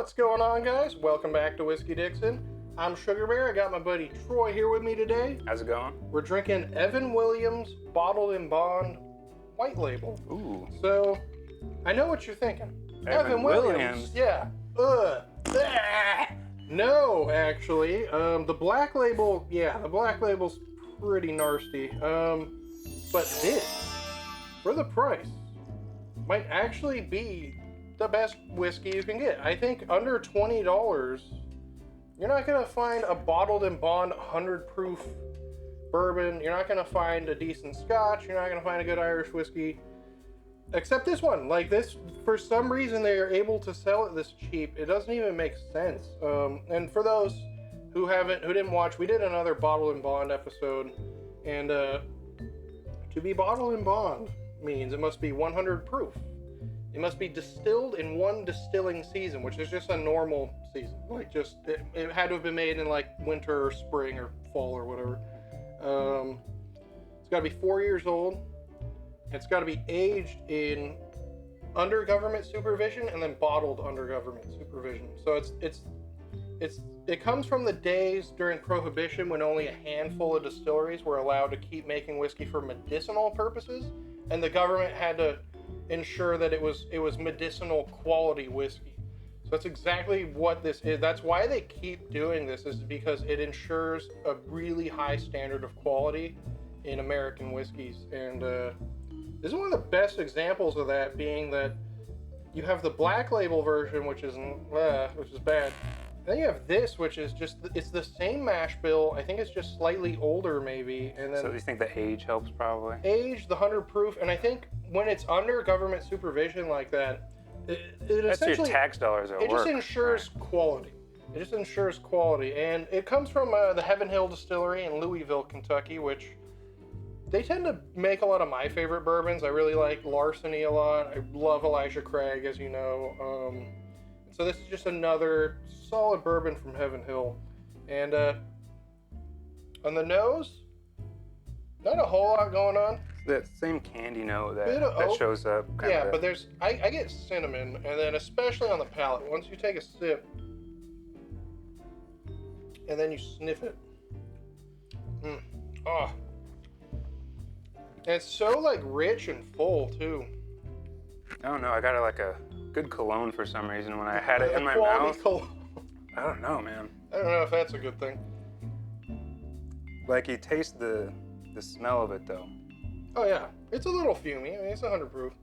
What's going on, guys? Welcome back to Whiskey Dixon. I'm Sugarbear. I got my buddy Troy here with me today. How's it going? We're drinking Evan Williams Bottled in Bond White Label. Ooh. So, I know what you're thinking. Evan Williams? Yeah. No, actually. The Black Label, the Black Label's pretty nasty. But this, for the price, might actually be the best whiskey you can get. I think under $20, you're not gonna find a Bottled in Bond 100 proof bourbon. You're not gonna find a decent Scotch. You're not gonna find a good Irish whiskey. Except this one. Like this, for some reason they are able to sell it this cheap. It doesn't even make sense. And for those who didn't watch, we did another Bottled in Bond episode, and to be Bottled in Bond means it must be 100 proof. It must be distilled in one distilling season, which is just a normal season. Like it had to have been made in like winter or spring or fall or whatever. It's got to be 4 years old. It's got to be aged in under government supervision and then bottled under government supervision. So it comes from the days during Prohibition when only a handful of distilleries were allowed to keep making whiskey for medicinal purposes, and the government had to ensure that it was medicinal quality whiskey. So that's exactly what this is. That's why they keep doing this, is because it ensures a really high standard of quality in American whiskeys. And this is one of the best examples of that, being that you have the Black Label version, which is bad. And then you have this, which is it's the same mash bill. I think it's just slightly older, maybe. And then So you think the age helps probably? Age, the 100 proof, and I think when it's under government supervision like that, it That's your essentially tax dollars at it work. just ensures quality. It just ensures quality, and it comes from the Heaven Hill Distillery in Louisville, Kentucky, which they tend to make a lot of my favorite bourbons. I really like Larceny a lot. I love Elijah Craig, as you know. So this is just another solid bourbon from Heaven Hill. And on the nose, not a whole lot going on. That same candy note that oak. shows up. Yeah, but there's I get cinnamon, and then especially on the palate, once you take a sip and then you sniff it. Oh. And it's so like rich and full too. I don't know. I got a good cologne for some reason when I had it in my mouth. I don't know, man. I don't know if that's a good thing. Like you taste the smell of it though. Oh yeah, it's a little fumey. I mean, it's 100 proof.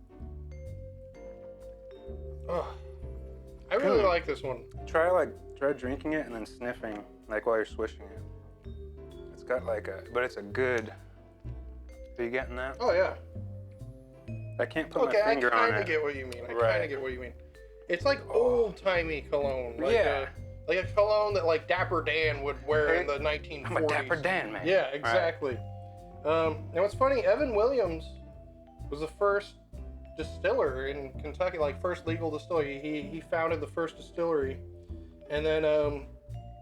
Oh, I really like this one. Try drinking it and then sniffing like while you're swishing it. It's got but it's a good. Are you getting that? Oh yeah. I can't put my finger on it. I kind of get what you mean. I kind of get what you mean. It's like old-timey cologne. Like a cologne that like Dapper Dan would wear in the 1940s. I'm a Dapper Dan, man. Yeah, exactly. Now what's funny, Evan Williams was the first distiller in Kentucky, like first legal distillery. He founded the first distillery. And then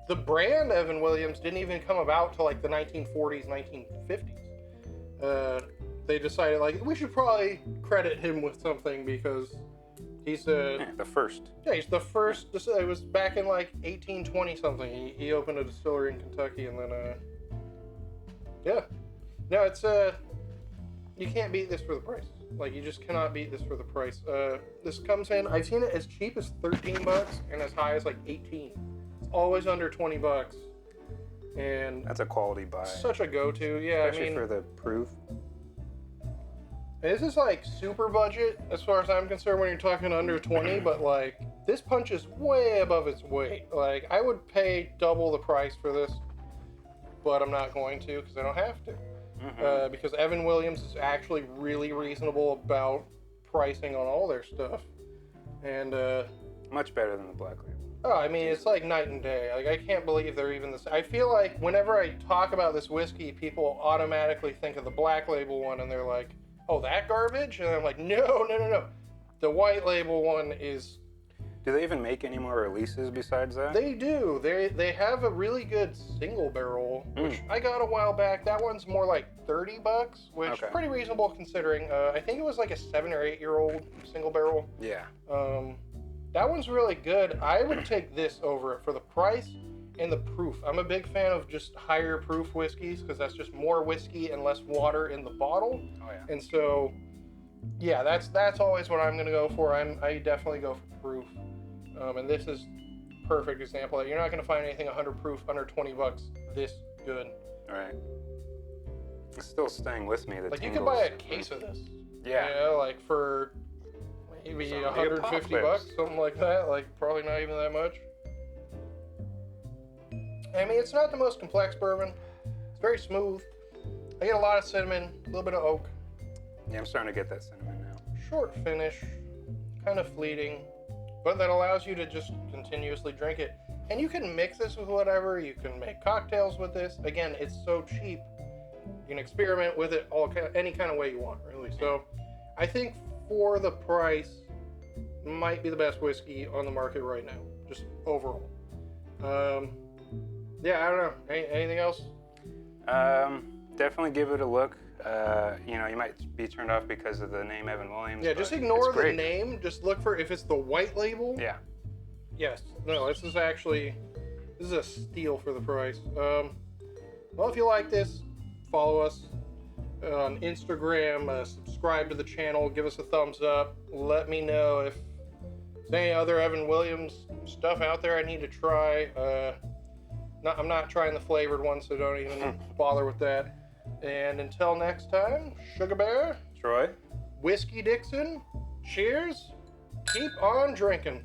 the brand Evan Williams didn't even come about till like the 1940s, 1950s. They decided like we should probably credit him with something because he's the first. Yeah, he's the first. It was back in like 1820 something. He opened a distillery in Kentucky, and then no, it's you can't beat this for the price. Like you just cannot beat this for the price. This comes in. I've seen it as cheap as $13 and as high as like 18. It's always under $20. And that's a quality buy. Such a go-to, yeah. Especially for the proof. This is like super budget as far as I'm concerned when you're talking under 20, but like this punches way above its weight. Like I would pay double the price for this, but I'm not going to because I don't have to. Because Evan Williams is actually really reasonable about pricing on all their stuff, and much better than the Black Label. Oh, I mean, it's like night and day. Like, I can't believe they're even this. I feel like whenever I talk about this whiskey, people automatically think of the Black Label one, and they're like, oh, that garbage? And I'm like, no. The White Label one is... Do they even make any more releases besides that? They do. They have a really good single barrel, which I got a while back. That one's more like $30, which is pretty reasonable considering. I think it was like a 7 or 8 year old single barrel. Yeah. That one's really good. I would take this over it for the price and the proof. I'm a big fan of just higher proof whiskeys because that's just more whiskey and less water in the bottle. Oh yeah. And so, yeah, that's always what I'm gonna go for. I definitely go for proof. And this is perfect example. You're not gonna find anything 100 proof under $20 this good. All right. It's still staying with me. The Like tingles. you could buy a case of this. Yeah. You know, like for maybe Some $150, apocalypse. something like that. Like probably not even that much. I mean, it's not the most complex bourbon. It's very smooth. I get a lot of cinnamon, a little bit of oak. Yeah, I'm starting to get that cinnamon now. Short finish, kind of fleeting, but that allows you to just continuously drink it. And you can mix this with whatever. You can make cocktails with this. Again, it's so cheap. You can experiment with it any kind of way you want, really. So I think for the price, might be the best whiskey on the market right now, just overall. Yeah, I don't know. Anything else? Definitely give it a look. You know, you might be turned off because of the name Evan Williams. Yeah, but just ignore it's the great. name. Just look for if it's the white label. Yeah. Yes. No, this is a steal for the price. Well, if you like this, follow us on Instagram, subscribe to the channel, give us a thumbs up. Let me know if there's any other Evan Williams stuff out there I need to try. I'm not trying the flavored one, so don't even bother with that. And until next time, Sugarbear, Troy. Whiskey Dixon, cheers, keep on drinking.